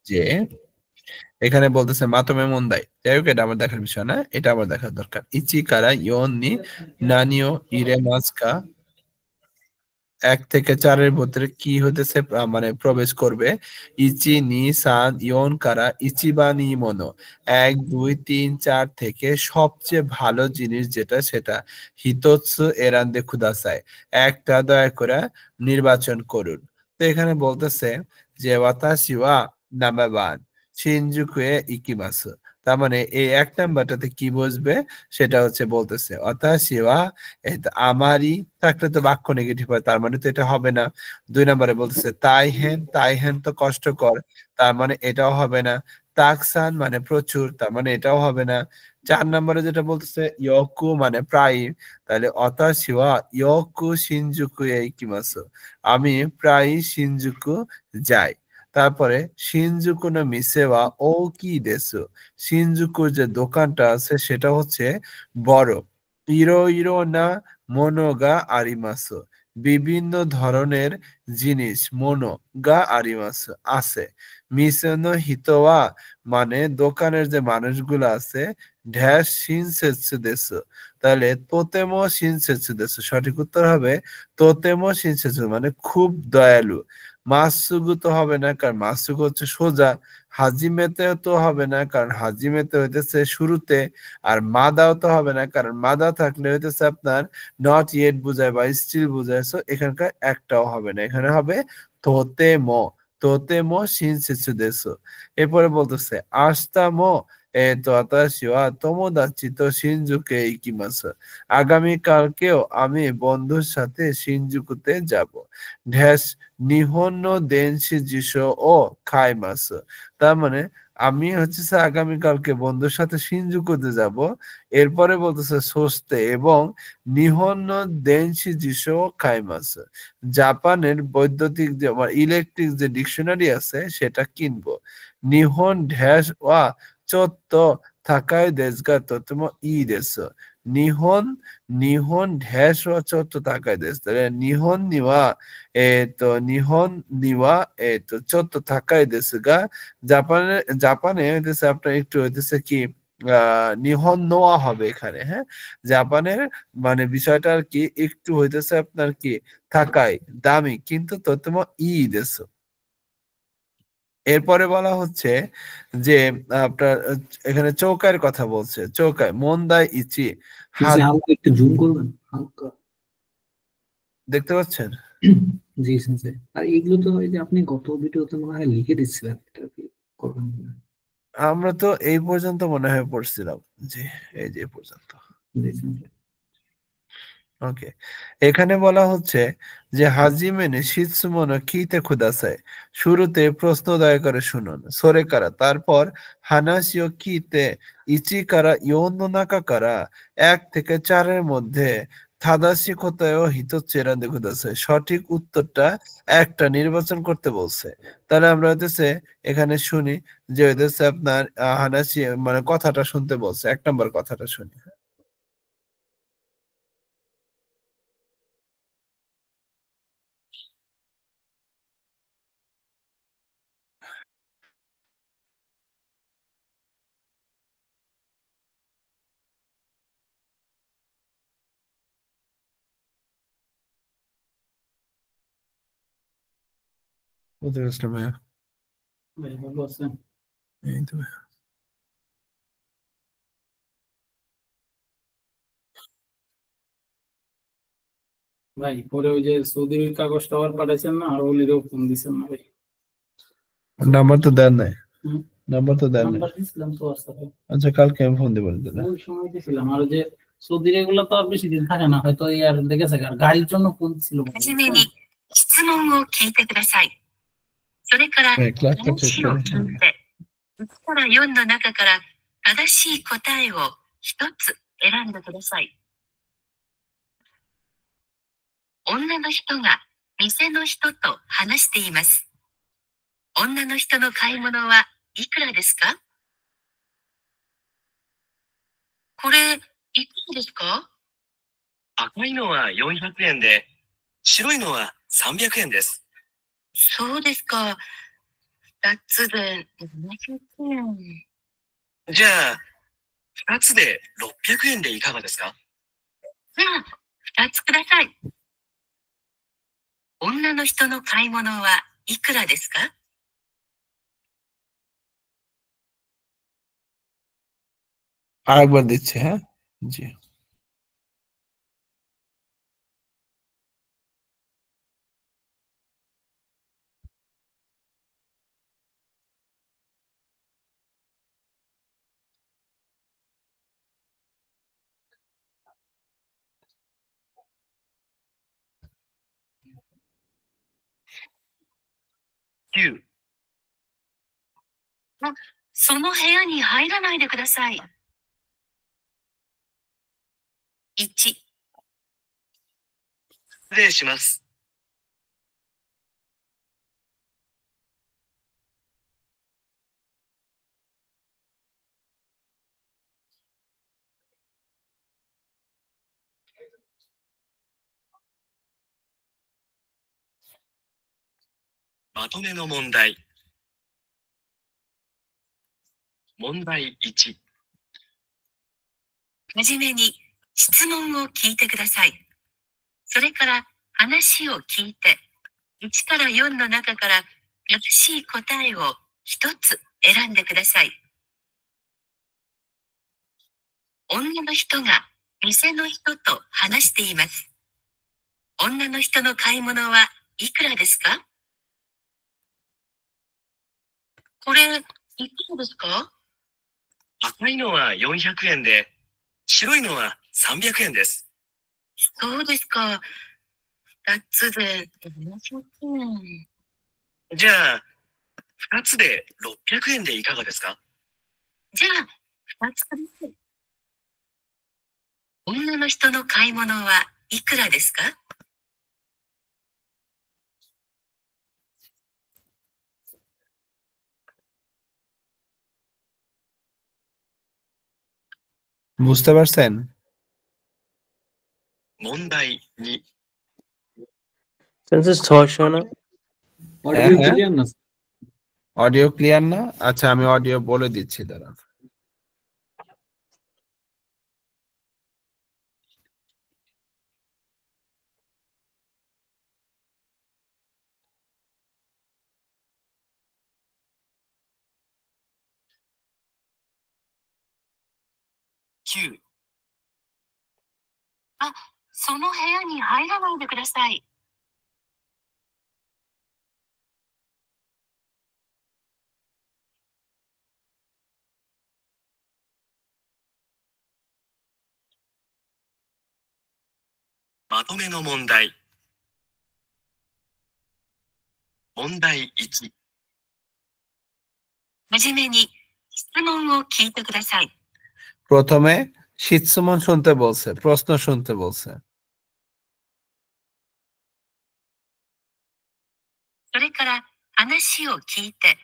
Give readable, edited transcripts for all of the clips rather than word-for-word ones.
যে এখানে বলতেছে মাতমে মন্দাই, যাই হোক এটা আমার দেখার বিষয় না, এটা আমার দেখার দরকার। ইচি কারা ইয়ন নি নানিও ইরে মাসকা, 1 থেকে 4 এর ভিতরে কি হতেছে মানে প্রবেশ করবে। ইচি নি সান ইয়ন কারা ইচিবা নি মনো, 1 2 3 4 থেকে সবচেয়ে ভালো জিনিস যেটা সেটা হিতোৎসু এরান্দে খুদাসাই, একটা দয়া করে নির্বাচন করুন। তো এখানে বলতেছে যে ওয়াতাশি ওয়া নাম্বার 1 শিনজুকুয়ে ইকিমাসু, তার মানে এই 1 নাম্বারটাতে কি বসবে সেটা হচ্ছে বলতেছে ওয়াতাশি ওয়া, আমারই থাকলে তো বাক্য নেগেটিভ হয়, তার মানে তো এটা হবে না। 2 নম্বরে বলতেছে তাই হেন তো কষ্টকর, তার মানে এটাও হবে না। তাকসান মানে প্রচুর, তার মানে এটাও হবে না। 4 নম্বরে যেটা বলতেছে ইয়োকু মানে প্রায়, তাহলে অতাশি ওয়া ইয়োকু শিনজুকু এ ইকিমাসু, আমি প্রায় শিনজুকু যাই। তারপরে শিনজুকু নো মিসে ওয়া ওকি দেসু, শিনজুকুর যে দোকানটা আছে সেটা হচ্ছে বড়। ইরো ইরো না মোনো গা আরিমাসু, বিভিন্ন ধরনের জিনিস মোনো গা আরিমাসু আছে। মিসেনো হিতোয়া মানে দোকানের যে মানুষগুলো আছে, ঢ্যাস শিনসেৎসু দেসু, তাহলে তোতেমো শিনসেৎসু দেসু, সঠিক উত্তর হবে তোতেমো শিনসেৎসু মানে খুব দয়ালু। মাসুগু তো হবে না, কারণ মাসুগু হচ্ছে সোজা। হাজিমেতেও তো হবে না, কারণ হাজিমেতে হইতেছে শুরুতে। আর মাদাও তো হবে না, কারণ মাদা থাকলে হইতেছে আপনার নট ইয়েট বুঝায় বা স্টিল বুঝায়, সো এখানকার একটাও হবে না, এখানে হবে তোতেমো, তোতেমো শিনসেৎসু দেসু। এরপরে বলতেছে আস্তামো তো আতাশি ওয়া তোমোদাচি তো শিনজুকে ইকিমাসু, আগামীকালকেও আমি বন্ধুর সাথে শিনজুকুতে যাব। ঢ্যাস নিহন নো দেনশি জিশো ও খাইমাসু, তার মানে আমি হচ্ছে আগামীকালকে বন্ধুর সাথে শিনজুকুতে যাব। এরপরে বলতেছে সোস্তে এবং নিহন দেনশি জিশো খাইমাসু, জাপানের বৈদ্যুতিক যে ইলেকট্রিক যে ডিকশনারি আছে সেটা কিনবো। নিহন ড্যাশ ওয়া চোত্ত থাকায় দেশগা তোতমো ই দেশ, নিহন নিহন ড্যাশ ওয়া চোত্ত থাকায় দেশ, তাহলে নিহন নিওয়া নিহন নিওয়া চোত্ত থাকায় দেশ গা, জাপানে হইতেছে আপনার একটু হইতেছে কি নিহন নোয়া হবে এখানে, হ্যাঁ। জাপানের মানে বিষয়টা আর কি একটু হইতেছে আপনার কি থাকায় দামি, কিন্তু তোতমো ই দেশ। এরপরে বলা হচ্ছে যে আপনার এখানে চৌকার কথা বলছে, চৌকায় মন্দাই ইচি হাত, হালকা একটু জুম করবেন হালকা। দেখতে পাচ্ছেন? জি সেন্সে, আর এগুলো তো এই যে আপনি গত ভিডিওতে মনে হয় লিখে দিচ্ছিলেন, এটা কি করবেন না? আমরা তো এই পর্যন্ত মনে হয় পড়ছিলাম। জি, এই যে পর্যন্ত। জি সেন্সে। ওকে, এখানে বলা হচ্ছে যে হাজিমেনে শিৎসুমনো কিতে খুদাসাই, শুরুতে প্রশ্ন দয়া করে শুনুন। সোরে কারা, তারপর হানাসিও কিতে ইচি কারা ইয়োনো নাকা কারা, 1 থেকে 4 এর মধ্যে থাদাসি কোতায়ও হিতোচ্চেরান্দে খুদাসাই, সঠিক উত্তরটা একটা নির্বাচন করতে বলছে। তাহলে আমরা হইতেছে এখানে শুনি যে হইতেছে আপনার হানাসি মানে কথাটা শুনতে বলছে, 1 নম্বর কথাটা শুনি। বুঝতে পারছিলাম ভাইয়া। ভাই ভালো আছেন? এই তো ভাই পরে ওই যে সৌদির কাগজটা আবার পাঠাইছেন না, আর ওলিরও ফোন দিছেন না ভাই? নাম্বার তো দেন নাই, হুম? নাম্বার তো দেন নাই। নাম্বার দিছিলাম তো হোয়াটসঅ্যাপে। আচ্ছা, কালকে আমি ফোন দেবো তাহলে। ওই সময় দিছিলাম, আর ওই যে সৌদির এগুলো তো আর বেশি দিন থাকে না, হয়তো এই আর দেখেছে আর গাড়ির জন্য ফোন ছিল মনে হয়, はじめに質問を聞いてください。それからহ্যাঁ, ক্লাসটা চেক話を করে। 聞いて、1から4の中から正しい答えを一つ選んでください。女の人が店の人と話しています。女の人の買い物はいくらですか？これ、いくらですか？赤いのは400円で、白いのは300円です。そうですか。2つで700円。じゃあ、2つで600円でいかがですか？じゃあ、2つください。女の人の買い物はいくらですか？ আরেকবার দিচ্ছি, হ্যাঁ? জি। ?9、その部屋に入らないでください。1、失礼します。まとめの問題。問題1。はじめに質問を聞いてください。それから話を聞いて、1から4の中から正しい答えを1つ選んでください。女の人が店の人と話しています。女の人の買い物はいくらですか？これ、いくらですか？赤いのは400円で、白いのは300円です。そうですか。2つで700円。じゃあ、2つで600円でいかがですか？じゃあ、2つください。女の人の買い物はいくらですか？বুঝতে পারছেন?問題2。সেন্সাস 600 না? অডিও হ্যাঁ। ক্লিয়ার না? অডিও ক্লিয়ার না? আচ্ছা, আমি অডিও বলে দিচ্ছি, দাঁড়ান।9、その部屋に入らないでください。まとめの問題。問題1。はじめに質問を聞いてください。 প্রথমে শীতসুমন শুনতে বলছে, প্রশ্ন শুনতে বলছে। それから話を聞いて、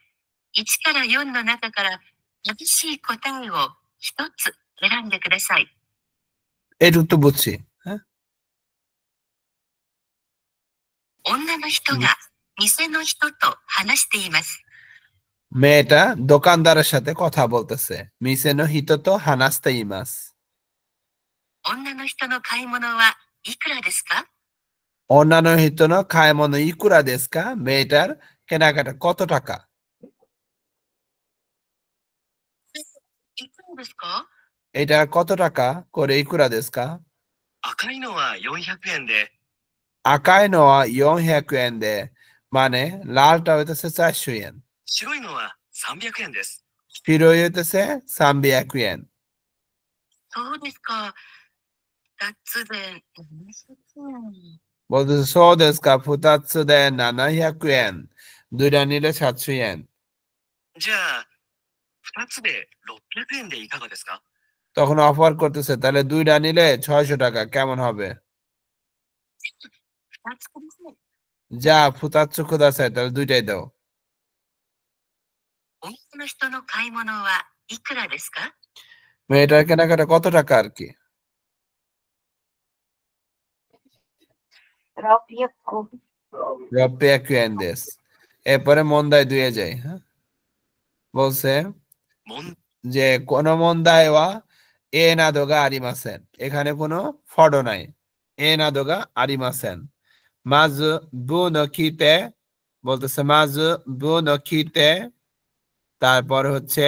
1から4の中から正しい答えを1つ選んでください。এটুকু তো বুঝছি, হ্যাঁ? 女の人が店の人と話しています。 মেয়েটা দোকানদারের সাথে কথা বলতেছে। মিসেনো হিতোতো হানাস্তে ইমাস। 女の人の買い物はいくらですか？ অন্যান্য হিতোনো খায়মনো ইকুরা দেস্কা? মেয়েটার কেনাকাটা কত টাকা? いくらですか？ এটা কত টাকা করে ইকুরা দেস্কা? 赤いのは400円で、 আকায় নোয়া ইয়ং হ্যাকুয়েন দে, মানে লালটা হইতেছে 400 ইয়েন, 白いのは300円です。 শিরোই হইতেছে 300 ইয়েন। そうですか。2つで700円。 বলতেছে সোদেস্কা ফুতাৎসু দে 700 ইয়েন, দুইটা নিলে 700 ইয়েন। じゃあ、2つで600円でいかがですか？ তখন অফার করতেছে, তাহলে দুইটা নিলে 600 টাকা, কেমন হবে? 2つください。 যা ফুতাৎসু খুদাসাই, তাহলে দুইটাই দাও। 女の人の買い物はいくらですか？ মেয়েটার কেনাকাটা কত টাকা আর কি? 600 600 ইয়েন দেস। এরপরে মন্দায় দুয়ে যায়, হ্যাঁ? বলছে 問 যে কোন মন্দায় ওয়া এ নাদোগা আরিমাসেন, এখানে কোনো ফডো নাই, এ নাদোগা আরিমাসেন। মাজ বু নকিতে বলতেছে মাজ বু নকিতে, তারপর হচ্ছে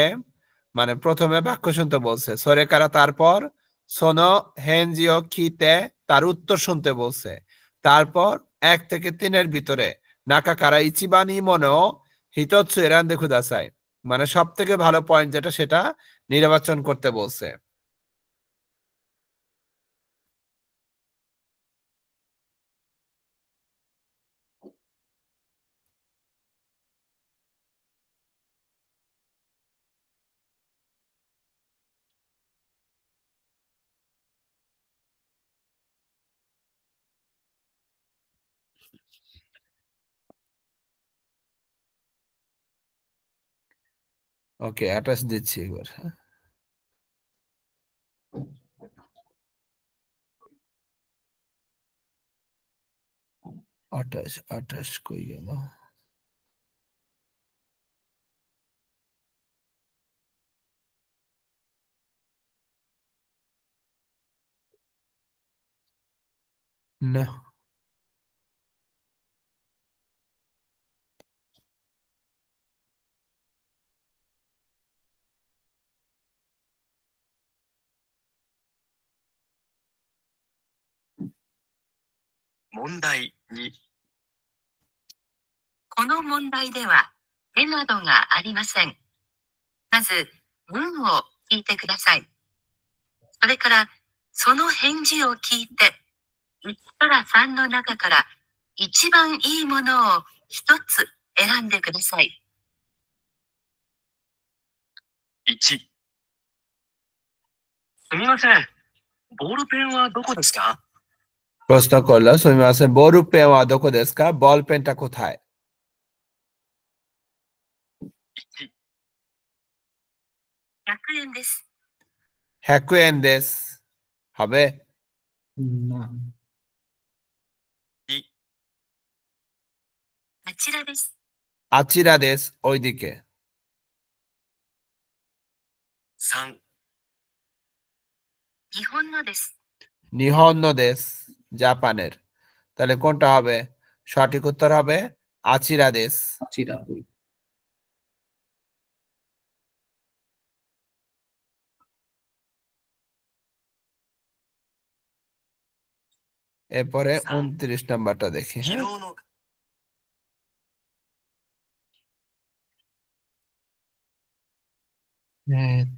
মানে প্রথমে বাক্য শুনতে বলছে, সরে কারা, তারপর সোনো হেনজিও কিতে তার উত্তর শুনতে বলছে, তারপর 1 থেকে 3 ভিতরে নাকা কারা ইচিবানি মনো হিতৎসু এরান্দে কুদাসাই, মানে সব থেকে ভালো পয়েন্ট যেটা সেটা নির্বাচন করতে বলছে। ওকে, অ্যাটাচ দিচ্ছি এবার। 28 কই গেল? না,問題2、この問題では、絵などがありません。まず、文を聞いてください。それから、その返事を聞いて、1から3の中から一番いいものを一つ選んでください。 1、すみません。ボールペンはどこですか？ প্রশ্ন করলো সুমিমাসেন বোরু পেন ওয়া দোকো দেসু কা, বল পেনটা কোথায়? 1、 100円です。 100 এন দেস হবে? না, 2、 あちらです。 আচিরা দেস ওইদিকে। 3、 日本のです。 নিহন্ন দেশ জাপানের, তাহলে কোনটা হবে? সঠিক উত্তর হবে আচিরা দেশ। আচিরা ওই। এরপরে 29 নাম্বারটা দেখি। 昨 হ্যাঁ, 日の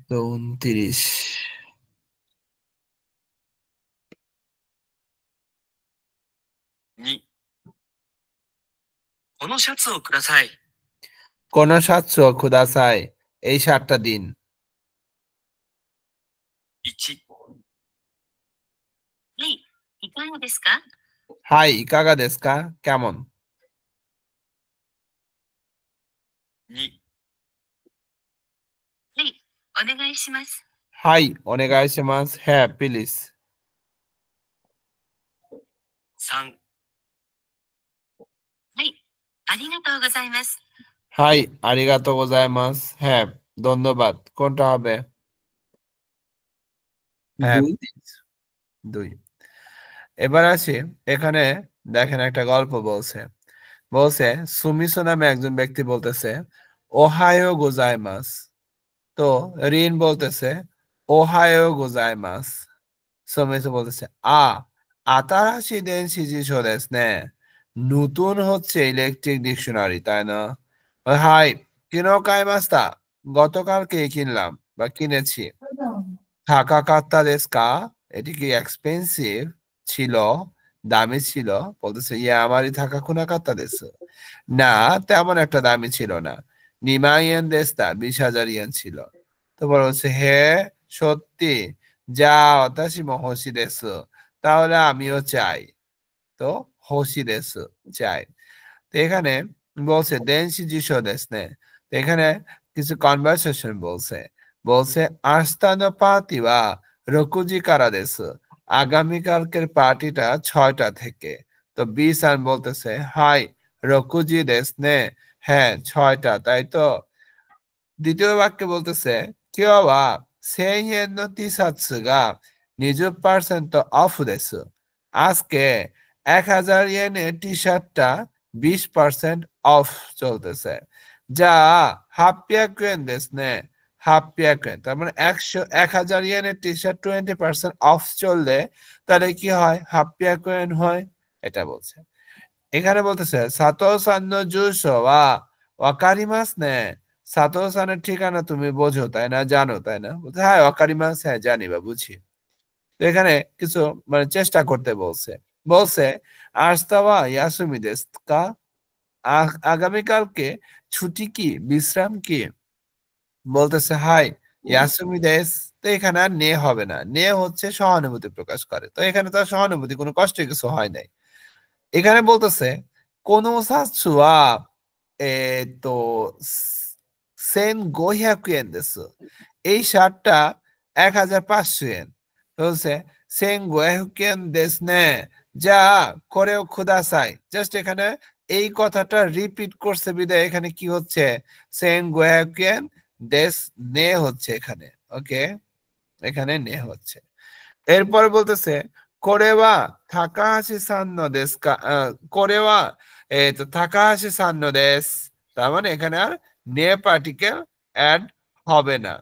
তো 29 2、このシャツをください。 কোন সাতশ খুদাসাই, এই 7টা দিন। 1、はい、いかがですか？ হাই ইকাগা দেস্কা, কেমন? 2、はい、お願いします。 হাই ওনেগাইশিমাস, হ্যাঁ প্লিজ। 3、はい、ありがとうございます。 হাই আরিগাতো গোজাইমাস, হ্যাঁ ধন্যবাদ। কোনটা হবে? হ্যাঁ, 2, please, 2। এবার আসি, এখানে দেখেন একটা গল্প বলছে। বলছে সুমিসো নামে একজন ব্যক্তি বলতেছে ওহায়ো গোজাইমাস, তো রিন বলতেছে ওহায়ো গোজাইমাস। সুমিসো বলতেছে আতারাশি দেনশি জিশো দেসু নে, নতুন হচ্ছে ইলেকট্রিক ডিকশনারি, তাই না? হাই কিনো কাইমাস্তা, গতকালকে কিনলাম বা কিনেছি। থাকা কাত্তা দেস কা, এটি কি এক্সপেন্সিভ ছিল, দামি ছিল? বলতেছে ইয়া আমারই থাকা খুনা কাত্তা দেস, না তেমন একটা দামি ছিল না। নিমাইয়েন দেস্তা, 20,000 ইয়েন ছিল। তো বলছে হে সত্যি, যা অতাশি মহসি দেস, তাহলে আমিও চাই। তো হোসি দেস, চাই। তো এখানে বলছে দেনশি জিশো দেস নে, এখানে কিছু কনভারসেশন বলছে। বলছে আস্তানা পার্টি বা রকুজি কারা দেস, আগামীকালকের পার্টিটা 6টা থেকে। তো বিসান বলতেছে হাই রকুজি দেস নে, হ্যাঁ 6টা, তাই তো? দ্বিতীয় বাক্যে বলতেছে কিওয়া ওয়া 1000 円の টি শার্টস গা 20% অফ দেসু। আজকে 1000 ইয়েনের টি শার্টটা 20% অফ চলতেছে। যা 800 円ですね। 800 円, তার মানে 1000 ইয়েনের টি শার্ট 20% অফ চললে তাহলে কি হয়? 800 円হয়, এটা বলছে। এখানে বলতেছে সাতো সান নো জুসো ওয়া ওয়াকারিমাস নে। সাতো সানের ঠিকানা তুমি বোঝো তাই না, জানো তাই না? বলতে হ্যাঁ ওয়াকারিমাস, হ্যাঁ জানি বা বুঝি। তো এখানে কিছু মানে চেষ্টা করতে বলছে। বলছে আস্তাওয়া ইয়াসুমি দেস কা, আগামীকালকে ছুটি কি, বিশ্রাম কি? বলতেছে হাই ইয়াসুমি দেস। তো এখানে আর নে হবে না, নে হচ্ছে সহানুভূতি প্রকাশ করে। তো এখানে তো সহানুভূতি, কোনো কষ্টের কিছু হয় নাই। এখানে বলতেছে কোন সাতসু ওয়া তো 1500 円です। এই শার্টটা 1500 円। বলছে 1500 円ですね। যা করেও খুদাসাই। জাস্ট এখানে এই কথাটা রিপিট করছে বিদায় এখানে কি হচ্ছে? 1500 円দেস নে হচ্ছে এখানে। ওকে, এখানে নে হচ্ছে। এরপরে বলতেছে কোরেওয়া তাকাহাশি সান নো দেস কা, কোরেওয়া তাকাহাশি সান নো দেস। তার মানে এখানে আর নে পার্টিকেল অ্যাড হবে না।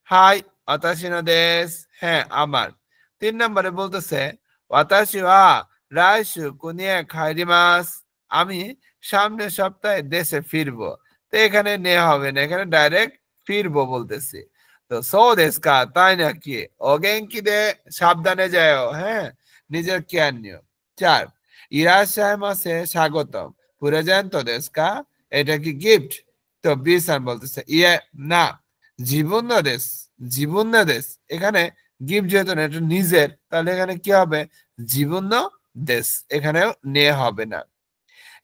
হাই ওয়াতাশি নো দেস, হ্যাঁ আমার। 3 নম্বরে বলতেছে ওয়াতাশি ওয়া রাইশু কুনিয়ে খাইরিমাস। আমি সামনের সপ্তাহে দেশে ফিরবো। তো এখানে নে হবে না, এখানে ডাইরেক্ট ফিরবো বলতেছি। তো সো দেশ কা, তাই নাকি? ওগেঙ্কি দে, সাবধানে যাও, হ্যাঁ নিজের কেয়ার নিও। 4 ইরাশায় মাসে স্বাগতম, পুরেজেন্তো দেশ কা, এটা কি গিফট? তো বিসান বলতেছে ইয়ে না, জীবন দেশ, জীবন দেশ। এখানে গিফট যেহেতু না, এটা নিজের, তাহলে এখানে কি হবে? জীবন দেশ, এখানেও নে হবে না।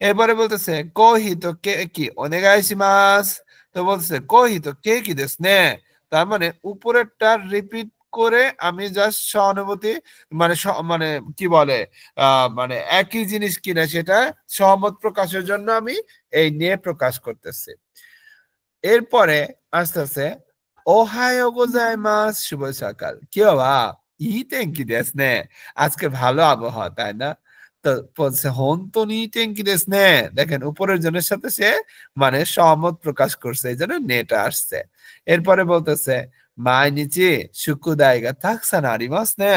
এরপরে বলতেছে কোহিতো কে কি ওনেগাইশিমাস। তো বলতেছে কোহিতো কে কি দেশ নে। তার মানে উপরেরটা রিপিট করে আমি জাস্ট সহানুভূতি মানে মানে কি বলে মানে একই জিনিস কিনা সেটা সহমত প্রকাশের জন্য আমি এই নিয়ে প্রকাশ করতেছি। এরপরে আস্তে আস্তে ওহায়ো গোজাইমাস, শুভ সকাল। কি বাবা ই তেঙ্কি দেশ নে, আজকে ভালো আবহাওয়া তাই না? তো বলছে হন্তনি তেঙ্কি দেশ নে। দেখেন উপরের জনের সাথে সে মানে সহমত প্রকাশ করছে, এই জন্য নেটা আসছে। এরপরে বলতেছে মাইনিচি শুকুদাইগা তাকসান আরিমাস নে।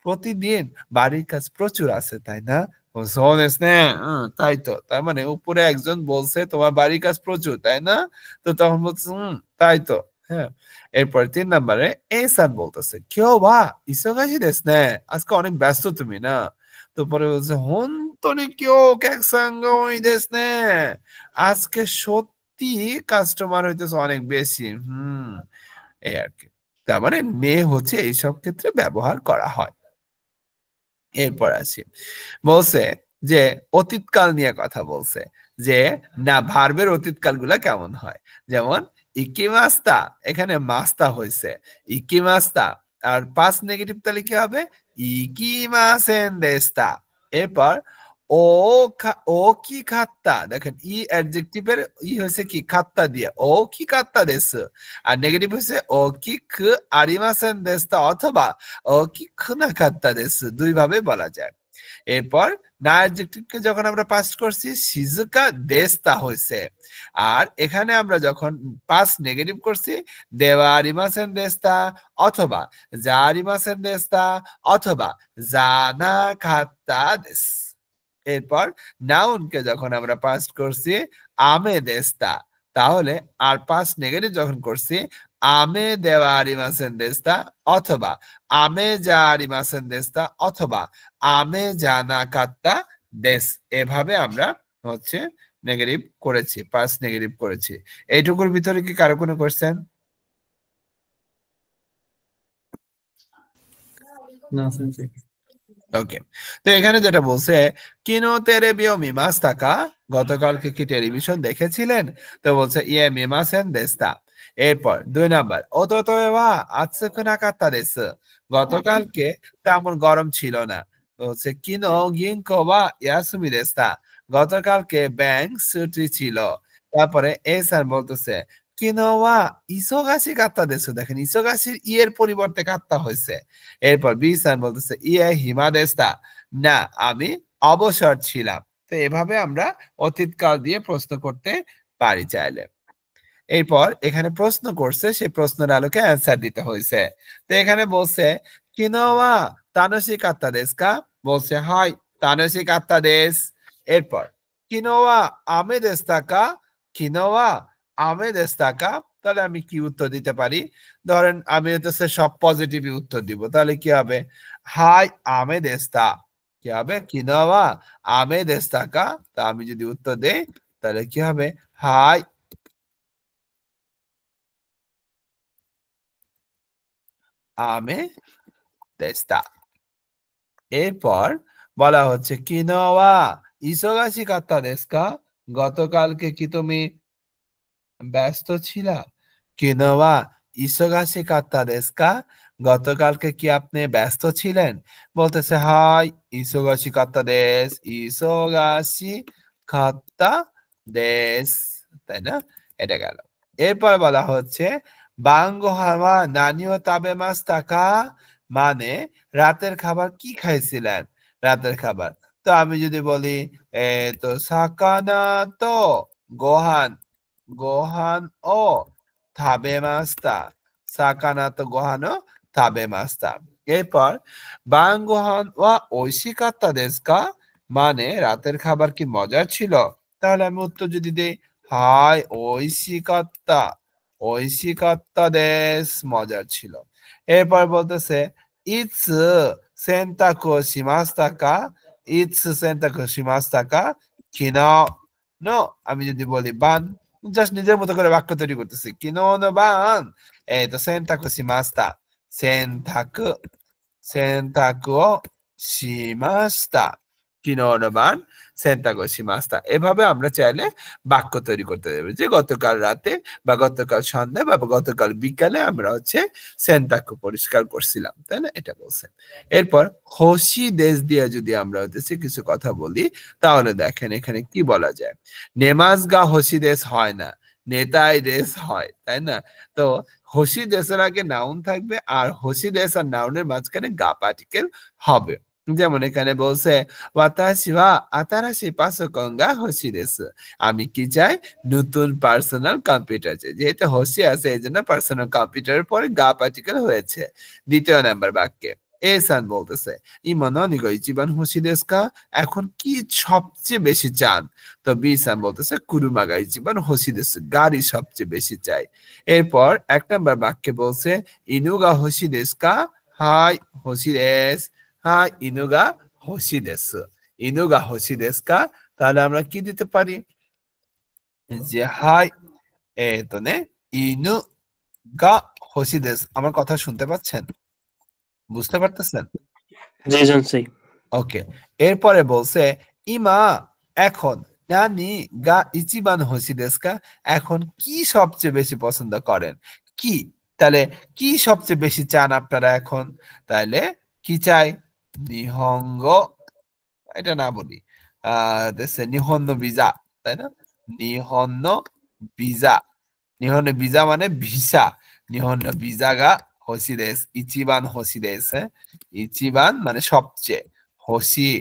প্রতিদিন বাড়ির কাজ প্রচুর আছে তাই না? তাই তো, তার মানে উপরে একজন বলছে তোমার বাড়ির কাজ প্রচুর তাই না? তো তখন বলছে তাই তো, হ্যাঁ। এরপর 3 নম্বরে এসান বলতেছে কেউ বা ইসোগাশি দেশ নে, আজকে অনেক ব্যস্ত তুমি না? তো পরে বলছে হন্তনি কেউ ক্যাকসাঙ্গই দেশ নে, আজকে সত্যি কাস্টমার হইতেছে অনেক বেশি। এই আর কি। তার মানে নে হচ্ছে এইসব ক্ষেত্রে ব্যবহার করা হয়। এরপর আসি, বলছে যে অতীতকাল নিয়ে কথা বলছে যে না ভার্বের অতীতকাল গুলা কেমন হয়। যেমন ইকিমাস্তা, এখানে মাস্তা হয়েছে ইকিমাস্তা, আর পাস্ট নেগেটিভ তাহলে কি হবে? ইকিমাসেন দেস্তা। এরপর ও ও কি খাত্তা, দেখেন ই অ্যাডজেক্টিভের ই হয়েছে কি খাত্তা দিয়ে, ও কি খাত্তা দেস। আর নেগেটিভ হয়েছে ও কি আরিমাসেন দেস্তা অথবা ও কি না খাত্তা দেস, দুই ভাবে বলা যায়। এরপর না অ্যাডজেক্টিভকে যখন আমরা পাস্ট করছি শিজুকা দেস্তা হয়েছে। আর এখানে আমরা যখন পাস্ট নেগেটিভ করছি দেওয়া আরিমাসেন দেস্তা অথবা যা আরিমাসেন দেস্তা অথবা জানা খাত্তা দেস। এরপর নাউনকে যখন আমরা পাস্ট করছি আমে দেস্তা, তাহলে আর পাস্ট নেগেটিভ যখন করছি আমে দেওয়া আরিমাসেন দেস্তা অথবা আমে যা আরিমাসেন দেস্তা অথবা আমে জানা কাত্তা দেশ, এভাবে আমরা হচ্ছে নেগেটিভ করেছি, পাস্ট নেগেটিভ করেছি। এইটুকুর ভিতরে কি কারো কোনো কোশ্চেন? না সেন্সে। ওকে, তো এখানে যেটা বলছে কিনো তেরেবিও মিমাস টাকা, গতকালকে কি টেলিভিশন দেখেছিলেন? তো বলছে ইয়ে মিমাসেন দেস্তা। এরপর 2 নাম্বার ওতোতোয়া আতসুকু নাকাত্তা দেসু, গতকালকে তেমন গরম ছিল না। বলছে কিনো গিনকো ওয়া ইয়াসুমি দেস্তা, গতকালকে ব্যাংক ছুটি ছিল। তারপরে এসান বলতেছে কিনোয়া ইসোগাশি কাত্তা দেশু, দেখেন ইসোগাশির ই এর পরিবর্তে কাত্তা হয়েছে। এরপর বি-সান বলতেছে ইয়ে হিমা দেস্তা, না আমি অবসর ছিলাম। তো এভাবে আমরা অতীতকাল দিয়ে প্রশ্ন করতে পারি চাইলে। এরপর এখানে প্রশ্ন করছে, সেই প্রশ্নের আলোকে অ্যান্সার দিতে হয়েছে। তো এখানে বলছে কিনোয়া তানোশি কাত্তা দেস কা, বলছে হয় তানোশি কাত্তা দেস। এরপর কিনোয়া আমে দেস্তা কা, কিনোয়া আমে দেস্তা কা, তাহলে আমি কি উত্তর দিতে পারি? ধরেন আমি হচ্ছে সব পজিটিভই উত্তর দিব, তাহলে কি হবে? হাই আমে দেস্তা, কি হবে? কিনোয়া আমে দেস্তা কা। তা আমি যদি উত্তর দেই তাহলে কি হবে? হাই আমে দেস্তা। এরপর বলা হচ্ছে কিনোয়া ইসোগাশি কাত্তা দেসু কা, গতকালকে কি তুমি ব্যস্ত ছিলা? কিনোয়া ইসোগাশি কাত্তা দেসু কা, গতকালকে কি আপনি ব্যস্ত ছিলেন? বলতেছে হাই ইসোগাশি কাত্তা দেস, ইসোগাশি কাত্তা দেস, তাই না? এটা গেল। এরপর বলা হচ্ছে বাঙ্গোহামা নানিও তাবেমাস্তা কা, মানে রাতের খাবার কি খাইছিলেন? রাতের খাবার, তো আমি যদি বলি তো সাকানা তো গোহান, গোহান ও তাবেমাস্তা, সাকানা তো গোহান ও তাবেমাস্তা। এরপর বাং গোহান ওয়া ওইশিকাত্তা দেসু কা, মানে রাতের খাবার কি মজার ছিল? তাহলে আমি উত্তর যদি দেই হাই ওইশিকাত্তা, ওইশিকাত্তা দেস, মজার ছিল। এরপর বলতেছে ইটস সেন্তাকু শিমাস্তা কা, ইটস সেন্তাকু শিমাস্তা কা, কিনো নো, আমি যদি বলি বান, জাস্ট নিজের মতো করে বাক্য তৈরি করতেছি। কিনো নো বান তো সেন্তাকু শিমাস্তা, সেন্তাকু, সেন্তাকু ও শিমাস্তা, কিনো নো বান সেন্তাকু শিমাস্তা। এভাবে আমরা চাইলে বাক্য তৈরি করতে দেবে যে গতকাল রাতে বা গতকাল সন্ধ্যায় বা গতকাল বিকালে আমরা হচ্ছে সেন্তাকু পরিষ্কার করছিলাম, তাই না? এটা বলছেন। এরপর হোসি দেশ দিয়ে যদি আমরা হচ্ছে কিছু কথা বলি, তাহলে দেখেন এখানে কি বলা যায়। নেমাজ গা হোসি দেশ হয় না, নেতাই দেশ হয়, তাই না? তো হোসি দেশের আগে নাউন থাকবে, আর হোসি দেশ আর নাউনের মাঝখানে গা পার্টিকেল হবে। যেমন এখানে বলছে ওয়াতাশি ওয়া আতারাশি পাসোকন গা হোসি দেশু, আমি কি চাই? নতুন পার্সোনাল কম্পিউটার চাই। যেহেতু হোসি আছে এই জন্য পার্সোনাল কম্পিউটারের পরে গা পার্টিকেল হয়েছে। দ্বিতীয় নাম্বার বাক্যে এসান বলতেছে ইমা ননি গা ইচিবান হোসি দেশু কা, এখন কি সবচেয়ে বেশি চান? তো বি-সান বলতেছে কুরুমা গা ইচিবান হোসি দেশু, গাড়ি সবচেয়ে বেশি চাই। এরপর এক নাম্বার বাক্যে বলছে ইনুগা হোসি দেশু কা, হাই হোসি দেশ, হাই ইনুগা হোসি দেশু, ইনুগা হোসি দেশু কা, তাহলে আমরা কি দিতে পারি? যে হাই ইনু গা হোসি দেশ। আমার কথা শুনতে পাচ্ছেন? বুঝতে পারতেছেন? জি জানছি। ওকে। এরপরে বলছে ইমা এখন, নানি গা ইচিবান হোসি দেশু কা, এখন কি সবচেয়ে বেশি পছন্দ করেন? কি, তাহলে কি সবচেয়ে বেশি চান আপনারা এখন? তাহলে কি চাই? নিহঙ্গ, এটা না বলি দেশে নিহন্ন ভিসা, তাই না? নিহন্ন ভিসা, নিহন্ন ভিসা মানে ভিসা, নিহন্ন ভিসা গা হোসি দেশ, ইচিবান হোসি দেশ, ইচিবান মানে সবচেয়ে, হোসি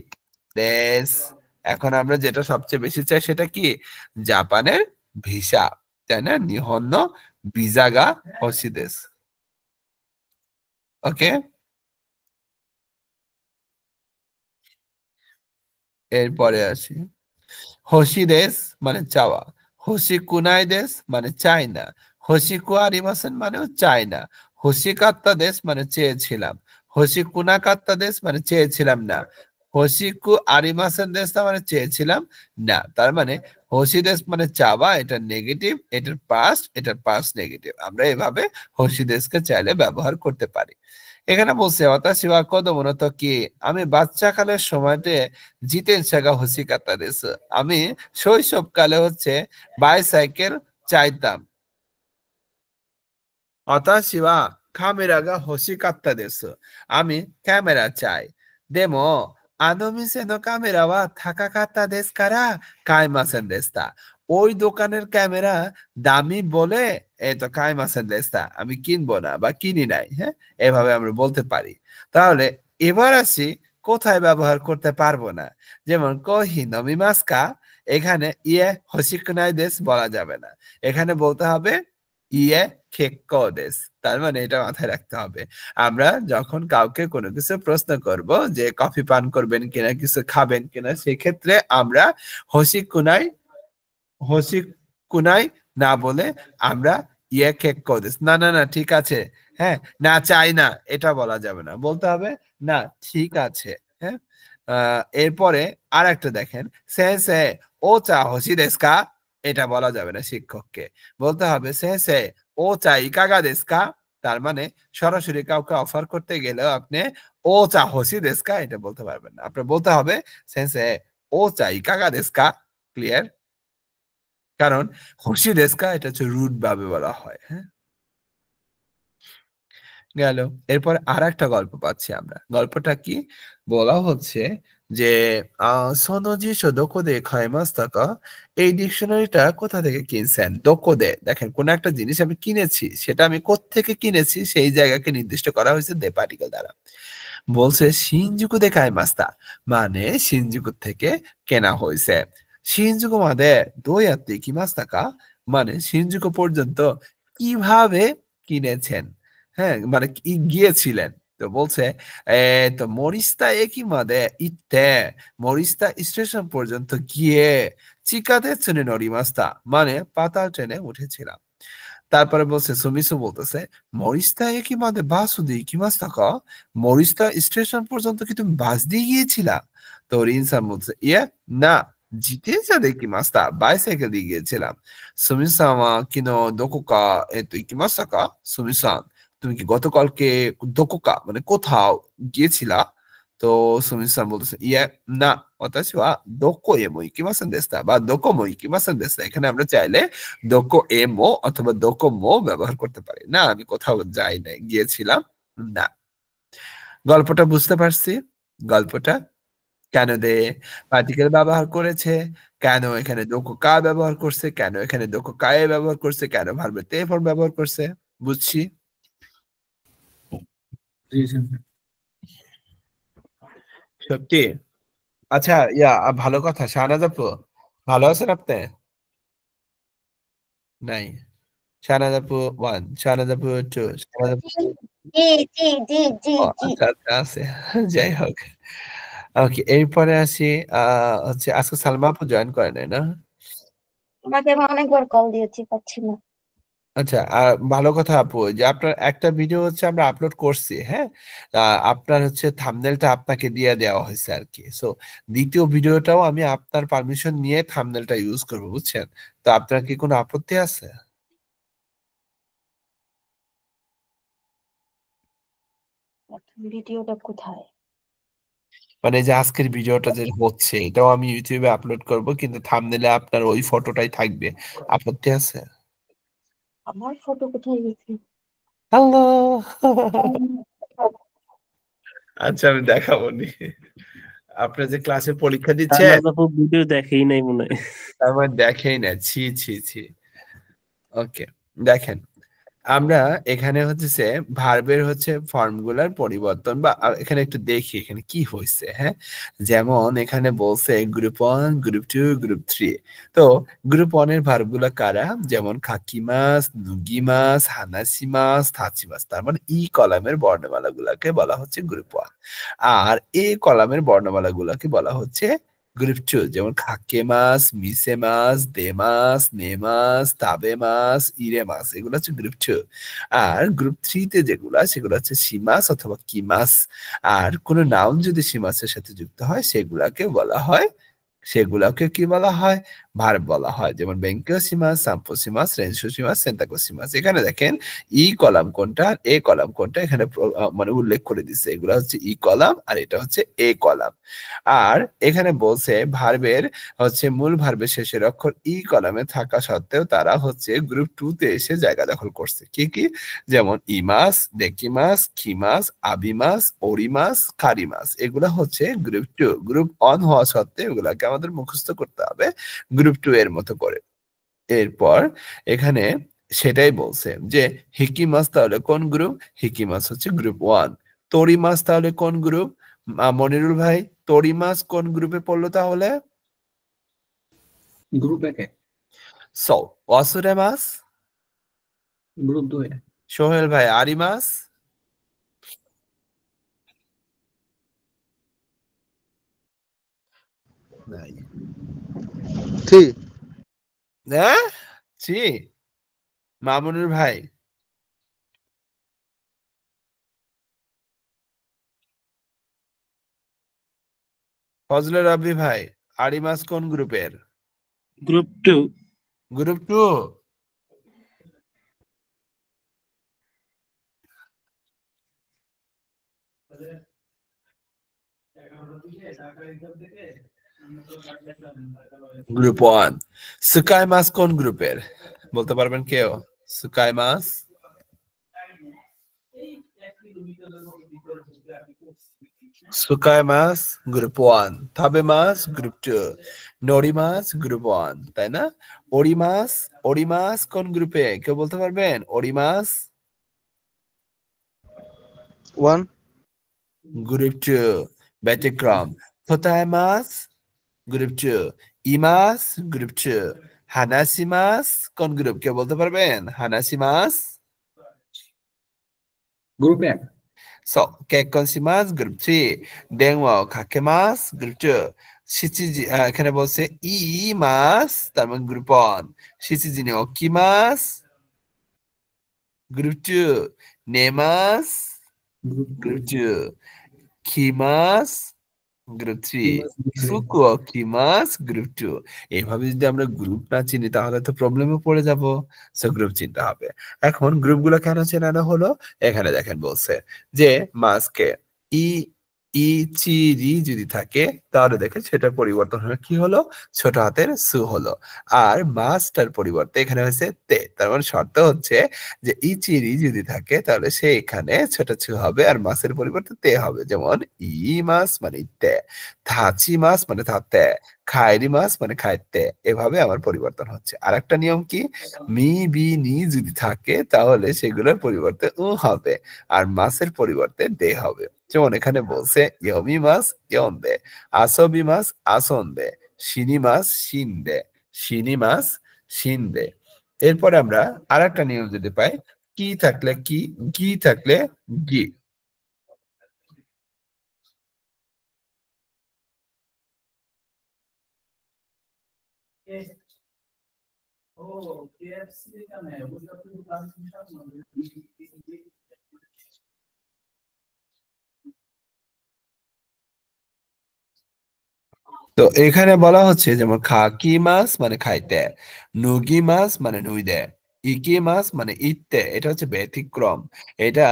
দেশ, এখন আমরা যেটা সবচেয়ে বেশি চাই সেটা কি? জাপানের ভিসা, তাই না? নিহন্ন ভিসা গা হোসি দেশ। ওকে। এরপরে আসি হোসি দেশ মানে চাওয়া, হোসি কুনাই দেশ মানে চাই না, হোসি কুয়ারিমাসেন মানেও চাই না, হোসি কাত্তা দেশ মানে চেয়েছিলাম, হোসি কুনা কাত্তা দেশ মানে চেয়েছিলাম না, হোসি কু আরিমাসেন দেশ মানে চেয়েছিলাম না। তার মানে হোসি দেশ মানে চাওয়া, এটা নেগেটিভ, এটার পাস্ট নেগেটিভ। আমরা এভাবে হোসি দেশকে চাইলে ব্যবহার করতে পারি। এখানে বলছে ওয়াতাশি ওয়া কোদোমো নো তোকি, আমি বাচ্চাকালের সময়তে জিতেনশা গা হোসি কাত্তা দেশু, আমি শৈশবকালে হচ্ছে বাইসাইকেল চাইতাম। ওয়াতাশি ওয়া কামেরা গা হোসি কাত্তা দেশু, আমি ক্যামেরা চাই। দেমো আনো মিসে নো কামেরা ওয়া থাকা কাত্তা দেশু কারা কাইমাসেন দেশতা, ওই দোকানের ক্যামেরা দামি বলে তো কাইমাসেন দেস্তা আমি কিনবো না বা কিনি নাই, হ্যাঁ, এভাবে আমরা বলতে পারি। তাহলে এবার আসি কোথায় ব্যবহার করতে পারবো না। যেমন কহি নমিমাস্কা, এখানে ইয়ে হসিকুনাই দেশ বলা যাবে না, এখানে বলতে হবে ইয়ে কেক্কো দেশ। তার মানে এটা মাথায় রাখতে হবে, আমরা যখন কাউকে কোনো কিছু প্রশ্ন করব যে কফি পান করবেন কিনা, কিছু খাবেন কিনা, সেক্ষেত্রে আমরা হসিকুনাই হসিকুনাই না বলে আমরা ইয়ে কেক্কো দেশ, না না না ঠিক আছে, হ্যাঁ, না চাই না, এটা বলা যাবে না, বলতে হবে না ঠিক আছে, হ্যাঁ। এরপরে আর একটা দেখেন, সেন্সে ও চা হসি দেশ কা, এটা বলা যাবে না শিক্ষককে, বলতে হবে সেন্সে ও চা ইকাগা দেশ কা। তার মানে সরাসরি কাউকে অফার করতে গেলেও আপনি ও চা হসি দেশ কা এটা বলতে পারবেন না, আপনার বলতে হবে সেন্সে ও চা ইকাগা দেশ কা। ক্লিয়ার? কারণ হসি দেশ কা এটা হচ্ছে রুড ভাবে বলা হয়, হ্যাঁ। গেল। এরপর আর একটা গল্প পাচ্ছি আমরা, গল্পটা কি বলা হচ্ছে যে সোনোজি দোকোদে খাইমাস্তা কা, এই ডিকশনারিটা কোথা থেকে কিনছেন। দোকোদে, দেখেন কোন একটা জিনিস আমি কিনেছি, সেটা আমি কোত্থেকে কিনেছি সেই জায়গাকে নির্দিষ্ট করা হয়েছে দে পার্টিকেল দ্বারা। বলছে শিনজুকু দে খাইমাস্তা, মানে শিনজুকু থেকে কেনা হয়েছে। শিনজুকু মাদে দোয়াত্তে কিমাস্তা কা, মানে শিনজুকু পর্যন্ত কিভাবে কিনেছেন, হ্যাঁ, মানে গিয়েছিলেন। তো বলছে তো মরিস্তা একই মাদে ইতে, মরিস্তা স্টেশন পর্যন্ত গিয়ে চিকাতে ট্রেনে নরিমাস্তা, মানে পাতাল ট্রেনে উঠেছিলাম। তারপরে বলছে সুমিসু বলতেছে মরিস্তা একই মাদে বাস দিয়ে কিমাস্তা কা, মরিস্তা স্টেশন পর্যন্ত কি তুমি বাস দিয়ে গিয়েছিলা। তো রিনসান বলছে ইয়ে না, জিতেন্সা দিয়ে কিমাস্তা, বাইসাইকেল দিয়ে গিয়েছিলাম। সুমিসান কিনো দোকোকা ইকিমাস্তা কা, সুমিসান তুমি কি গতকালকে দোকোকা মানে কোথাও গিয়েছিলা। তো সুমিসান বলতেছে ইয়ে না, ওতাশি ওয়া দোকো এমো ইকিমাসেন দেশতা বা দোকোমো ইকিমাসেন দেশতা। এখানে আমরা চাইলে দোকো এমো অথবা দোকোমো ব্যবহার করতে পারি, না আমি কোথাও যাই নাই, গিয়েছিলাম না। গল্পটা বুঝতে পারছি, গল্পটা কেন দে পার্টিকেল ব্যবহার করেছে, কেন এখানে দোকো কা ব্যবহার করছে, কেন এখানে দোকো কায়ে ব্যবহার করছে, কেন ভার্বের তে ফর্ম ব্যবহার করছে, বুঝছি। সত্যি? আচ্ছা ইয়া ভালো কথা, শাহনাজ আপু ভালো আছেন আপনি? নাই। শাহনাজ আপু 1, শাহনাজ আপু 2, শাহনাজ আপু জি জি জি জি ও জি আচ্ছা আচ্ছা আছে। যাই হোক, ওকে এরপরে আসি হচ্ছে আজকে সালমা আপু জয়েন করে নাই না? তোমাকে আমি অনেকবার কল দিয়েছি, পাচ্ছি না। আচ্ছা ভালো কথা আপু, যে আপনার একটা ভিডিও হচ্ছে আমরা আপলোড করছি, হ্যাঁ, আপনার হচ্ছে থাম্বনেলটা আপনাকে দিয়ে দেওয়া হয়েছে আর কি। সো দ্বিতীয় ভিডিওটাও আমি আপনার পারমিশন নিয়ে থাম্বনেলটা ইউজ করবো, বুঝছেন? তো আপনার কি কোনো আপত্তি আছে? ভিডিওটা কোথায়? মানে যে আজকের ভিডিওটা যে হচ্ছে এটাও আমি ইউটিউবে আপলোড করব, কিন্তু থাম্বনেলে আপনার ওই ফটোটাই থাকবে, আপত্তি আছে? আমার ফটো কোথায় গেছে? আল্লাহ আচ্ছা আমি দেখাবো নি। আপনার যে ক্লাসে পরীক্ষা দিচ্ছেন শাহনাজ আপু ভিডিও দেখেই নাই মনে হয়। তার মানে দেখেই না, ছি ছি ছি। ওকে দেখেন, আমরা এখানে হচ্ছে ভার্বের হচ্ছে ফর্মগুলার পরিবর্তন, বা এখানে একটু দেখি এখানে কি হয়েছে, হ্যাঁ। যেমন এখানে বলছে গ্রুপ 1, গ্রুপ 2, গ্রুপ 3। তো গ্রুপ 1 এর ভার্বগুলা কারা, যেমন খাকিমাস, নুগিমাস, হানাসিমাস, থাচিমাস। তার মানে ই কলামের বর্ণমালা গুলাকে বলা হচ্ছে গ্রুপ 1, আর এ কলামের বর্ণমালা গুলাকে বলা হচ্ছে গ্রুপ 2। যেমন খাকে মাস, মিসে মাস, দে মাস, নে মাস, তাবে মাস, ইরে মাস, এগুলো হচ্ছে গ্রুপ 2। আর গ্রুপ 3 তে যেগুলো সেগুলো হচ্ছে সিমাস অথবা কিমাস। আর কোন নাউন যদি সিমাসের সাথে যুক্ত হয় সেগুলাকে কি বলা হয়, ভার্ব বলা হয়। যেমন বেঙ্কিওসিমাস, সাম্পোসিমাস, রেনসোসিমাস, সেন্তাকোসিমাস। এখানে দেখেন ই কলাম কোনটা, এ কলাম কোনটা, এখানে মানে উল্লেখ করে দিচ্ছে, এগুলো হচ্ছে ই কলাম আর এটা হচ্ছে এ কলাম। আর এখানে বলছে ভার্বের হচ্ছে মূল ভার্বের শেষের অক্ষর ই কলামে থাকা সত্ত্বেও তারা হচ্ছে গ্রুপ 2 তে এসে জায়গা দখল করছে। কি কি? যেমন ইমাস, দেকিমাস, খিমাস, আবিমাস, ওরিমাস, খারিমাস, এগুলা হচ্ছে গ্রুপ 2। গ্রুপ 1 হওয়া সত্ত্বেও এগুলাকে আমাদের মুখস্থ করতে হবে গ্রুপ 2 এর মতো করে। এরপর এখানে সেটাই বলছে যে হিকিমাস তাহলে কোন গ্রুপ? হিকিমাস হচ্ছে গ্রুপ 1। তোরিমাস তাহলে কোন গ্রুপ? মনিরুল ভাই, তোরিমাস কোন গ্রুপে পড়লো তাহলে? গ্রুপ 1 সো ওয়াসুরেমাস? গ্রুপ 2 সোহেল ভাই, আরিমাস? নাই। হ্যাঁ, জি। মামুনুর ভাই, ফজলে রাব্বি ভাই, আরিমাস কোন গ্রুপের? গ্রুপ 2। গ্রুপ 2। গ্রুপ 1। সুকাই মাস কোন গ্রুপের? বলতে পারবেন কেউ? সুকাই মাস? সুকাই মাস গ্রুপ 1, থাবে মাস গ্রুপ 2, নরি মাস গ্রুপ 1, তাই না? ওরিমাস, ওরিমাস কোন গ্রুপে? কেউ বলতে পারবেন? ওরিমাস 1 গ্রুপ 2, ব্যতিক্রম। থোতাইমাস গ্রুপ 2, ইমাস গ্রুপ 2, হানাসিমাস কোন গ্রুপ? কেউ বলতে পারবেন? হানাসিমাস গ্রুপ 1 So, কেকনসিমাস গ্রুপ 3, ডেংওয়া কাকেমাস গ্রুপ 2, শিচিজি এখানে বলছে ই মাস তার মানে গ্রুপ 1, শিচিজিনি ওকিমাস গ্রুপ 2, নেমাস গ্রুপ গ্রুপ 2, কিমাস গ্রুপ 3, ফুকুও কিমাস গ্রুপ 2। এইভাবে যদি আমরা গ্রুপ না চিনি তাহলে তো প্রবলেমে পড়ে যাব। সো গ্রুপ চিনতে হবে। এখন গ্রুপগুলো কেন চেনানো হলো? এখানে দেখেন বলছে যে মাসকে ই ই চি রি যদি থাকে তাহলে দেখেন সেটার পরিবর্তন হলো কি হলো? ছোট হাতের সু হলো। আর মাসটার পরিবর্তে এখানে হয়েছে তে। তার মানে শর্ত হচ্ছে যে ইচিরি যদি থাকে তাহলে সে এখানে ছোট ছু হবে আর মাসের পরিবর্তে তে হবে। যেমন ই মাস মানে তে, থাচি মাস মানে থাতে, খায়রি মাস মানে খাইতে। এভাবে আমার পরিবর্তন হচ্ছে। আর একটা নিয়ম কি? মি বি নি যদি থাকে তাহলে সেগুলোর পরিবর্তে উ হবে আর মাসের পরিবর্তে দে হবে। যেমন এখানে বলছে ইয়মি মাস ইয়ন দে, আসবি মাস আসন দে, শিনি মাস শিন দে, শিনি মাস শিন দে। এরপরে আমরা আর একটা নিয়ম যদি পাই, কি থাকলে কি, গি থাকলে গি। তো এখানে বলা হচ্ছে যেমন খাকি মাছ মানে খাইতে, নুগি মাছ মানে নুইদে, ইকি মাছ মানে ইতে। এটা হচ্ছে ব্যতিক্রম। এটা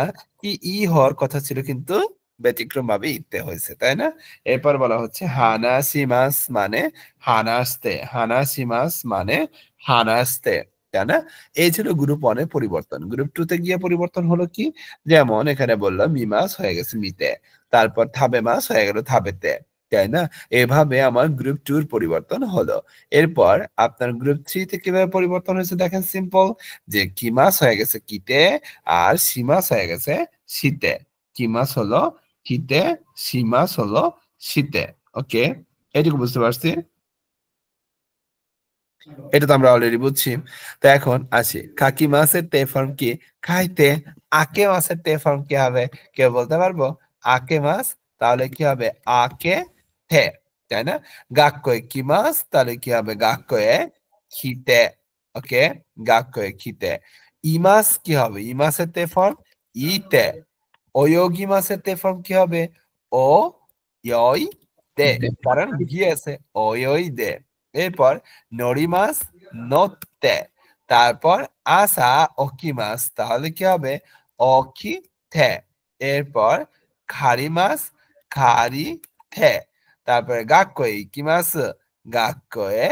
ই হওয়ার কথা ছিল কিন্তু ব্যতিক্রম ভাবে ইতে হয়েছে, তাই না? এরপর বলা হচ্ছে হানাসি মাছ মানে হানাস্তে, হানাসি মাছ মানে হানাস্তে, তাই না? এই ছিল গ্রুপ 1 এর পরিবর্তন। গ্রুপ 2 তে গিয়ে পরিবর্তন হলো কি? যেমন এখানে বললাম মি মাছ হয়ে গেছে মিতে, তারপর থাবে মাছ হয়ে গেল থাবেতে, তাই না? এভাবে আমার গ্রুপ 2 এর পরিবর্তন হলো। এরপর আপনার গ্রুপ 3 তে কিভাবে পরিবর্তন হয়েছে দেখেন, সিম্পল। যে কিমাস হয়ে গেছে কিতে আর সিমাস হয়ে গেছে শীতে। কিমাস হলো কিতে, সিমাস হলো শীতে। ওকে, এটুকু বুঝতে পারছি। এটা তো আমরা অলরেডি বুঝছি। তো এখন আসি, কাকি মাছের তে ফর্ম কি? খাইতে। আকে মাছের তে ফর্ম কি হবে? কেউ বলতে পারবো? আকে মাছ তাহলে কি হবে? আকে থে, তাই না? গাক্কয়ে কি মাছ তাহলে কি হবে? গাক্কয়ে খিতে। ওকে, গাক্কয়ে খিতে। ইমাস কি হবে? ইমাসের তে ফর্ম ইতে। ওয়োগি মাছের তে ফর্ম কি হবে? ও ইয়ই দে, কারণ গি আছে, ওয়ই দে। এরপর নরি মাছ নতে, তারপর আসা অকি মাছ তাহলে কি হবে? অকি থে। এরপর খারি মাছ খারি থে, তারপরে গাক্কয়ে ইকি মাছ গাক্কয়ে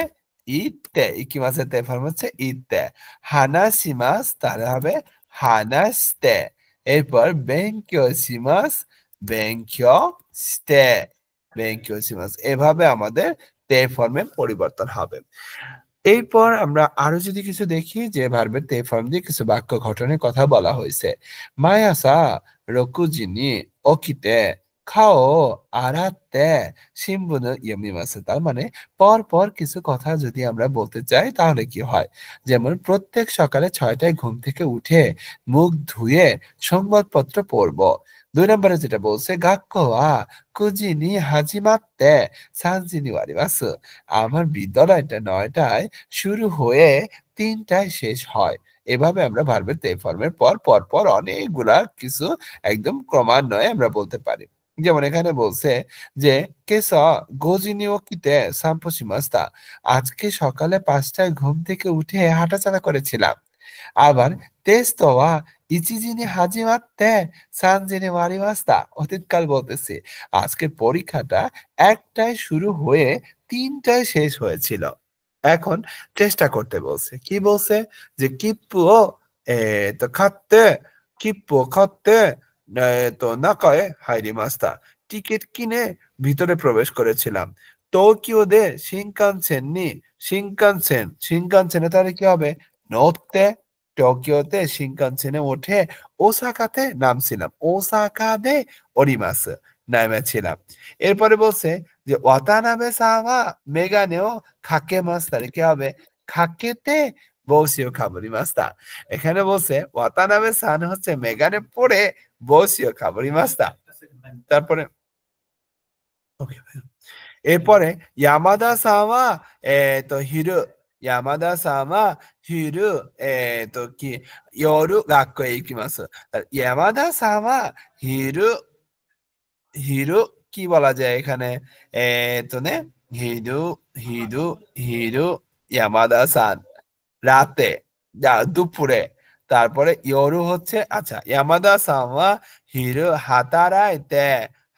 ইতে, ইকি মাছের তে ফর্ম হচ্ছে ইতে। হানাসি মাছ তাহলে হবে হানাস্তে। এরপর বেঙ্কিও সিমাস বেঙ্কিও স্তে, বেঙ্কিও সিমাস। এভাবে আমাদের তে ফর্মে পরিবর্তন হবে। এরপর আমরা আরো যদি কিছু দেখি যে ভার্বের তে ফর্ম দিয়ে কিছু বাক্য গঠনের কথা বলা হয়েছে। মায়াসা রকুজিনি ওকিতে খাও আরাতে শিম্বুনো ইয়মিমাসু। তার মানে পর পর কিছু কথা যদি আমরা বলতে চাই তাহলে কি হয়, যেমন প্রত্যেক সকালে 6টায় ঘুম থেকে উঠে মুখ ধুয়ে সংবাদপত্র পড়ব। 2 নম্বরে যেটা বলছে গাক্কো ওয়া কুজিনি হাজিমাত্তে সানজিনি ওয়ারিমাসু। আমার বিদ্যালয়টা 9টায় শুরু হয়ে 3টায় শেষ হয়। এভাবে আমরা ভার্বের তে ফর্মের পর পর পর অনেকগুলা কিছু একদম ক্রমান্বয়ে আমরা বলতে পারি। যেমন এখানে বলছে যে কেসা গোজিনি ওকিতে সাম্পো শিমাস্তা। আজকে সকালে 5টায় ঘুম থেকে উঠে হাঁটাচলা করেছিলাম। আবার তেস্তো ওয়া ইচিজিনি হাজিমাত্তে সানজিনি ওয়ারিমাস্তা। অতীতকাল বলতেছি আজকের পরীক্ষাটা 1টায় শুরু হয়ে 3টায় শেষ হয়েছিল। এখন চেষ্টা করতে বলছে। কি বলছে যে কিপ্পুও তো খাতে কিপ্পু খাতে তো নাকায়ে হাইরিমাস্তা। টিকিট কিনে ভিতরে প্রবেশ করেছিলাম। টোকিওতে শিনকানসেনে তাহলে কি হবে নোতে টোকিওতে শিনকানসেনে উঠে ওসাকাতে নামছিলাম। ওসাকাতে ওরিমাসু নেমেছিলাম। এরপরে বলছে যে ওয়াতানাবে সাওয়া মেগানেও খাকেমাসু। তাহলে কি হবে খাকেতে বসিও খাবরিমাস্তা। এখানে বলছে ওয়াতানাবে সান হচ্ছে মেগানে পরে বসিও খাবরিমাস্তা। তারপরে ওকে এরপরে ইয়ামাদা সাওয়া তো হিরু ইয়ামাদা সাওয়া হিরু তো কি ইয়োরু গাক্কো এ ইকিমাসু। ইয়ামাদা সাওয়া হিরু হিরু কি বলা যায় এখানে তো নে হিরু হিরু হিরু ইয়ামাদা সান রাতে দুপুরে। তারপরে ইয়োরু হচ্ছে আচ্ছা ইয়ামাদা সাওয়া হিরু হাতারাইতে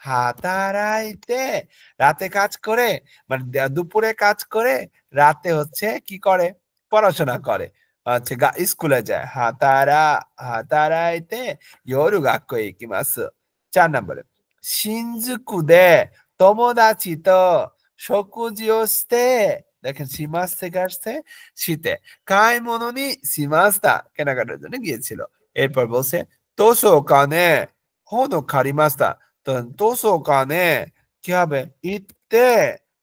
হাতারাইতে রাতে কাজ করে, মানে দুপুরে কাজ করে, রাতে হচ্ছে কি করে পড়াশোনা করে, হচ্ছে স্কুলে যায়। হাতারাইতে ইয়োরু গাক্কো ইকিমাসু। 4 নম্বরে শিনজুকুদে তোমোদাচি তো শকুজি ও শিতে। দেখেন শিমাস থেকে আসছে শীতে। কাইমোনো নি শিমাস্তা কেনাকাটার জন্য গিয়েছিল। এরপর বলছে তোসো কানে হোনো কারিমাস্তা। তো তোসো কানে কি হবে ইতে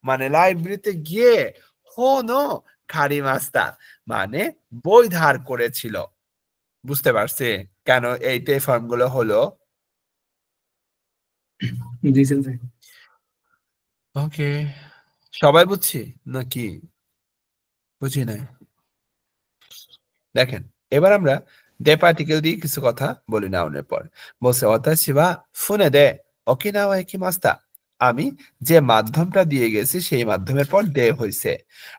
মানে লাইব্রেরিতে গিয়ে হোনো কারিমাস্তা মানে বই ধার করেছিল। বুঝতে পারছি কেন এই তে ফর্ম গুলো হলো। জি স্যার। ওকে সবাই বুঝছি নাকি বুঝি নাই? দেখেন এবার আমরা দে পার্টিকেল দিয়ে কিছু কথা বলি নাউনের পর। বলছে ওতাশি ওয়া ফুনে দে ওকিনাওয়া ইকিমাস্তা। আমি যে মাধ্যমটা দিয়ে গেছি সেই মাধ্যমের পর দে হইছে,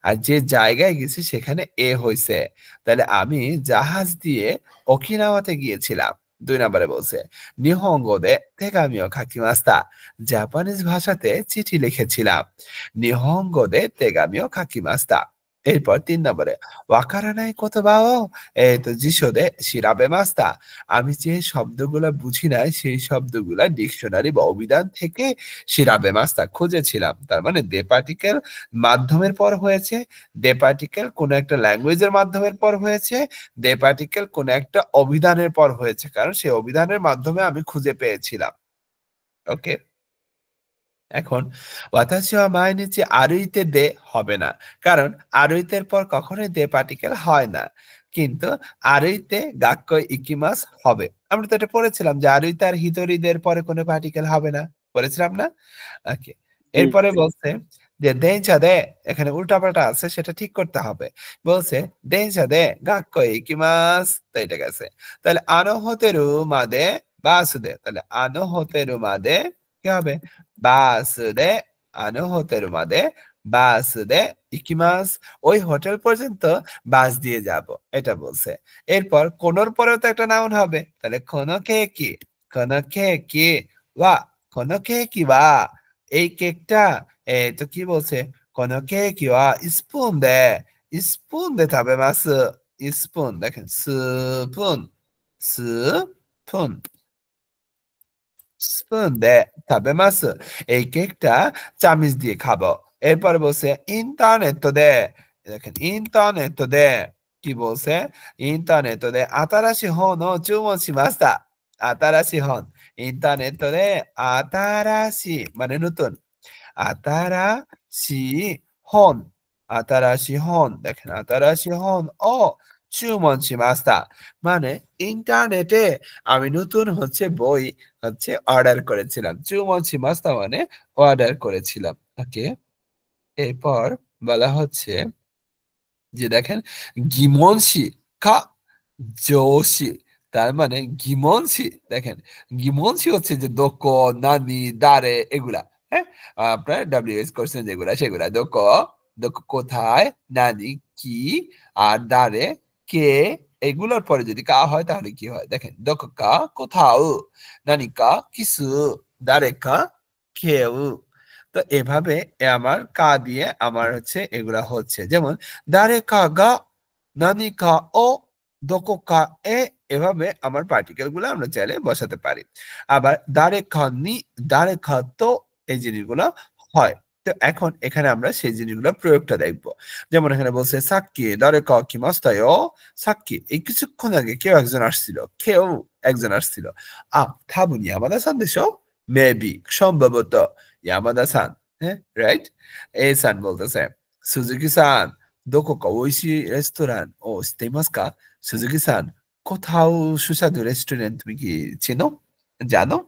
আর যে জায়গায় গেছি সেখানে এ হইছে। তাহলে আমি জাহাজ দিয়ে ওকিনাওয়াতে গিয়েছিলাম। 2 নম্বরে বলছে নিহঙ্গো দে তেগামিও কাকিমাস্তা। জাপানিজ ভাষাতে চিঠি লিখেছিলাম। নিহঙ্গো দে তেগামিও কাকিমাস্তা। এরপর 3 নম্বরে ওয়াকারানাই কোতোবাও তো জিশোদে শিরাবে মাস্তা। আমি যে শব্দগুলা বুঝি নাই সেই শব্দগুলা ডিকশনারি বা অভিধান থেকে শিরাবে মাস্তা খুঁজেছিলাম। তার মানে দে পার্টিকেল মাধ্যমের পর হয়েছে, দে পার্টিকেল কোন একটা ল্যাঙ্গুয়েজের মাধ্যমের পর হয়েছে, দে পার্টিকেল কোন একটা অভিধানের পর হয়েছে, কারণ সেই অভিধানের মাধ্যমে আমি খুঁজে পেয়েছিলাম। ওকে এখন ওয়াতাশি ওয়া মাইনিচি আরুইতে দে হবে না, কারণ আরুইতের পর কখনোই দে পার্টিকেল হয় না। কিন্তু আরুইতে গাক্কো ইকিমাস হবে। আমরা তো এটা পড়েছিলাম যে আরুইতে আর হিতোরিদের পরে কোনো পার্টিকেল হবে না, পড়েছিলাম না? ওকে এরপরে বলছে যে দেনচা দে, এখানে উল্টাপাল্টা আছে সেটা ঠিক করতে হবে। বলছে দেনচা দে গাক্কো ইকিমাস, তো এটা গেছে। তাহলে আনো হোতেরু মাদে বাসুদে, তাহলে আনো হোতেরু মাদে কি হবে বাস দে আনো হোটেল মাদে বাস দে ইকিমাস। ওই হোটেল পর্যন্ত বাস দিয়ে যাব, এটা বলছে। এরপর কোনোর পরেও তো একটা নাউন হবে, তাহলে কোনো কেকি, কোনো কেকি ওয়া, কোনো কেকি ওয়া এই কেকটা তো কি বলছে কোনো কেকি ওয়া স্পুন দে, স্পুন দে খাবে মাস। স্পুন দেখেন স্পুন স্পুন স্পুন দে খাবে মাস। এই কেকটা চামিচ দিয়ে খাবো। এরপর বলছে ইন্টারনেট দে দেখেন ইন্টারনেট দে কি বলছে ইন্টারনেট দে আতারাশি হন ও চুমন শিমাস্তা আতারাশি হন ইন্টারনেট দে আতারাশি মানে নতুন আতারাশি হন আতারাশি হন দেখেন আতারাশি হন ও চুমন শিমাস্তা মানে ইন্টারনেটে আমি নতুন হচ্ছে বই হচ্ছে অর্ডার করেছিলাম চুমন শিমাস্তা মানে অর্ডার করেছিলাম ওকে এরপর বলা হচ্ছে যে দেখেন গিমনশি কা জোশি তার মানে গিমনশি দেখেন গিমনশি হচ্ছে যে দোক নানি দারে এগুলা হ্যাঁ আপনার ডাব্লিউএস করছেন যেগুলা সেগুলা দোক দোক কোথায় নানি কি আর দারে কে এগুলোর পরে যদি কা হয় তাহলে কি হয় দেখেন দোক কা কোথাও নানি কা কিসু দারে কা কেউ তো এভাবে আমার কা দিয়ে আমার হচ্ছে এগুলা হচ্ছে যেমন দারে কা গা নানি কা ও দোকো কা এ এভাবে আমার পার্টিকেল গুলো আমরা চাইলে বসাতে পারি আবার দারে কা নি দারে কা তো এই জিনিসগুলো হয় তো এখন এখানে আমরা সেই জিনিসগুলো প্রয়োগটা দেখবো যেমন এখানে বলছে সাক্কি দারে কা কি মাস্তায়ো সাক্কি এই কিছুক্ষণ আগে কেউ একজন আসছিল কেউ একজন আসছিল থাবুনি আমাদের সন্দেশ মেবি সম্ভবত ইয়ামাদা-সান হ্যাঁ রাইট এই সান বলতেছে সুজুকি-সান দোকোকা ওইশি রেস্টুরেন্ট ও শিতেইমাসু সুজুকি-সান কোথাও সুস্বাদু রেস্টুরেন্ট তুমি কি চেনো জানো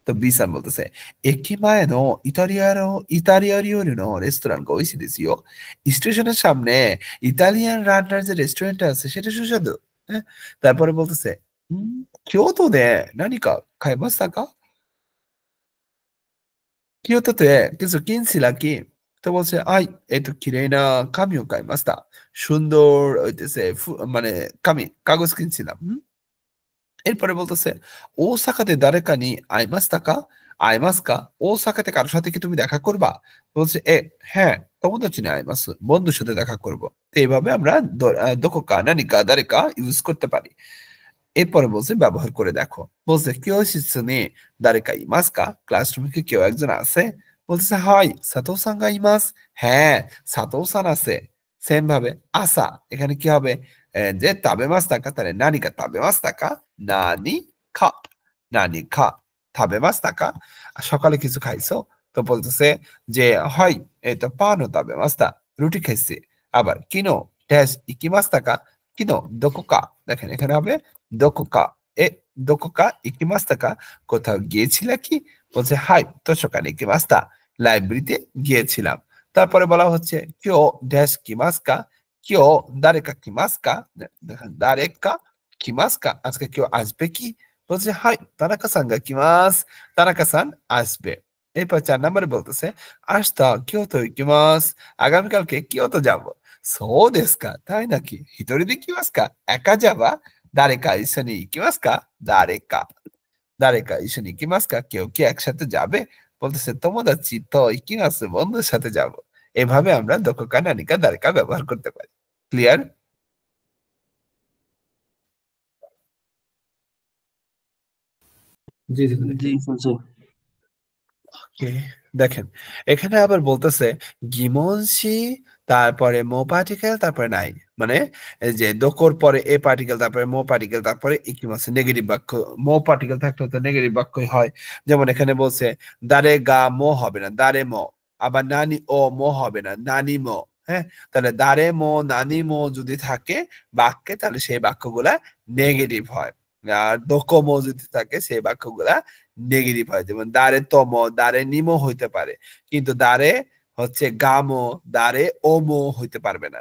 তো বি-সান বলতেছে একিমায়ে নো ইতালিয়ান রিওরি নো রেস্টুরেন্ট গা ওইশি দেসু ইয়ো স্টেশনের সামনে ইতালিয়ান রান্নার যে রেস্টুরেন্ট আছে সেটা সুস্বাদু হ্যাঁ তারপরে বলতেছে কিয়োতো দে নানিকা খাইমাস্তা কা কিয়োটোতে কিছু কিনছিলা কি তো বলছে এই তো কিরেই না কামিও খাইমাস্তা সুন্দর হইতেছে মানে কাগজ কিনছিলাম এরপরে বলতেছে ওসাকাতে দারেকা নি আইমাস্তা কা আইমাস্কা ওসাকাতে কারোর সাথে কি তুমি দেখা করবা বলছে হ্যাঁ তোমোদাচি নি আইমাসু বন্ধুর সাথে দেখা করব তো এইভাবে আমরা দোকোকা নানিকা দারেকা ইউজ করতে পারি এরপরে বলছে ব্যবহার করে দেখো বলছে কিয়োশিৎসু নি দারেকা ইমাসু কা ক্লাসরুমে কি কেউ একজন আছে বলছে হাই সাতো-সান গা ইমাসু হ্যাঁ সাতো-সান আছে সেম ভাবে আসা এখানে কি হবে যে তাবেমাসু কা তাহলে নানিকা তাবেমাসু কা নানি কা তাবেমাসু কা সকালে কিছু খাইছো তো বলতেছে যে হাই এটা পান তাবেমাসু রুটি খাইছি আবার কিনো ড্যাশ ইকিমাসু কা কিনো দোকোকা দেখেন এখানে হবে দোকোকা দোকোকা ইকিমাস্তা কা কোথাও গিয়েছিল কি বলছে হাই তোশোকানে ইকিমাস্তা লাইব্রেরিতে গিয়েছিলাম তারপরে বলা হচ্ছে কিও ড্যাশ কিমাস্কা কিও দারেকা কিমাস্কা দেখেন দারেকা কিমাস্কা আজকে কেউ আসবে কি বলছে হাই তানাকা-সান গা কিমাস তানাকা-সান আসবে এরপর 4 নম্বরে বলতেছে আস্তা কিয়োতো ইকিমাস আগামীকালকে কিয়োতো যাব সো দেসু কা তাই নাকি হিটোরি de ikimasu ka একা যাবা দারেকা ইসনি ইকিমাসু কা দারেকা ইসনি ইকিমাসু কা কেউ কি একসাথে যাবে বলতেছে তোমোদাচি তো ইকিমাসু বন্ধুর সাথে যাব এভাবে আমরা দোকোকা নানিকা দারেকা ব্যবহার করতে পারি ক্লিয়ার জি জি জি স্যার ওকে দেখেন এখানে আবার বলতেছে গিমনশি তারপরে মো পার্টিকেল তারপরে নাই মানে এই যে দোকোর পরে এ পার্টিকেল তারপরে মো পার্টিকেল তারপরে ইকিমাসে নেগেটিভ বাক্য মো পার্টিকেল থাকলে তো নেগেটিভ বাক্যই হয় যেমন এখানে বলছে দারে গা মো হবে না দারে মো আবার নানি ও মো হবে না নানি মো হ্যাঁ তাহলে দারে মো নানি মো যদি থাকে বাক্যে তাহলে সেই বাক্যগুলা নেগেটিভ হয় আর দোকোমো যদি থাকে সেই বাক্যগুলা নেগেটিভ হয় যেমন দারে তোমো দারে নিমো হইতে পারে কিন্তু দারে হচ্ছে গামো দারে ওমো হইতে পারবে না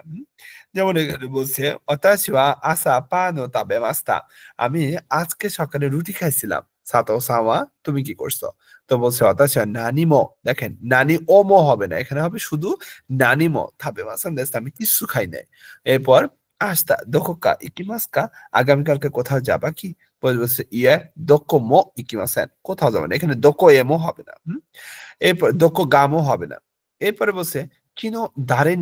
যেমন এখানে বলছে ওতাশি ওয়া আসা পান ও তাবেমাস্তা আমি আজকে সকালে রুটি খাইছিলাম সাতো-সান ওয়া তুমি কি করছো তো বলছে ওতাশি ওয়া নানিমো দেখেন নানি ওমো হবে না এখানে হবে শুধু নানিমো তাবেমাসেন দেসু আমি কিছু খাই নাই এরপর আস্তা দোকোকা ইকিমাসু কা আগামীকালকে কোথাও যাবা কি বলছে দোকোমো ইকিমাসেন কোথাও যাবে না এখানে দোকো এমো হবে না এরপর দোকো গামো হবে না এরপরে বলছে কিনো দারে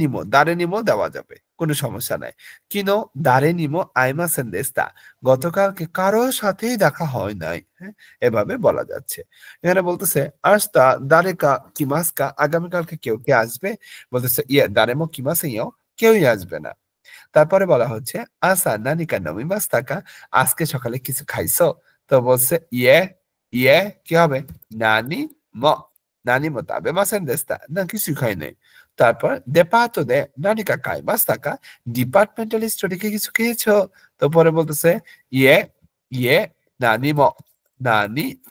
নিমো দেওয়া যাবে কোনো সমস্যা নাই কিনো দারে নিমো আইমাসেন দেস্তা গতকালকে কারোর সাথেই দেখা হয় নাই হ্যাঁ এভাবে বলা যাচ্ছে এখানে বলতেছে আস্তা দারেকা কিমাসকা আগামীকালকে কেউ কে আসবে বলতেছে দারেমো কিমাসে ইয়ো কেউই আসবে না। তারপরে বলা হচ্ছে আসা নানিকা নমিমাস থাকা, আজকে সকালে কিছু খাইছো? তো বলছে ইয়ে ইয়ে কি হবে? নানি ম নানি ম তাবে মাসেন দেস্তা, না কিছু খাই নাই। তারপর দেপাতো দে নানিকা খাইমাস থাকা, ডিপার্টমেন্টাল স্টোরে কি কিছু খেয়েছো? তো পরে বলতেছে ইয়ে ইয়ে নানি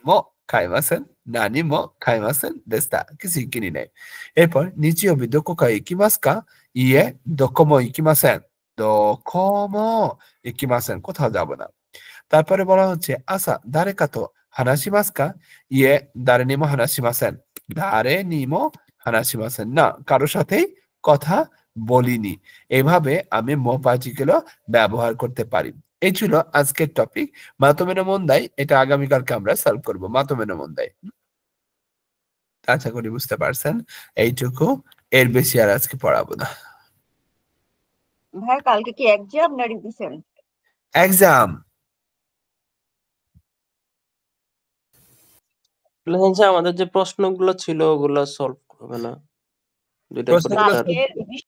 ম খাইমাসেন, নানি ম খাইমাসেন দেস্তা, কিছুই কিনি নাই। এরপর নিচিওবি দোকো কা ইকিমাস কা? ইয়ে দোকোমো ইকিমাসেন, দোকোমো ইকিমাসেন, কোথাও যাব না। তারপরে বলা হচ্ছে আসা দারে কাতো হানাশিমাস কা? ইয়ে দারে নিমো হানাশিমাসেন, দারে নিমো হানাশিমাসেন, না কারোর সাথেই কথা বলিনি। এভাবে আমি মো পার্টিকেল ব্যবহার করতে পারি। এই ছিল আজকের টপিক মাতোমে নো মন্দাই। এটা আগামীকালকে আমরা সলভ করব মাতোমে নো মন্দাই। আশা করি বুঝতে পারছেন। এইটুকু, এর বেশি আর আজকে পড়াবো না। ভাই কালকে কি এক্সাম না রিভিশন? এক্সাম। আমাদের যে প্রশ্নগুলো ছিল ওগুলো সলভ হবে না, দুইটা প্রশ্নগুলো পরীক্ষার কালকে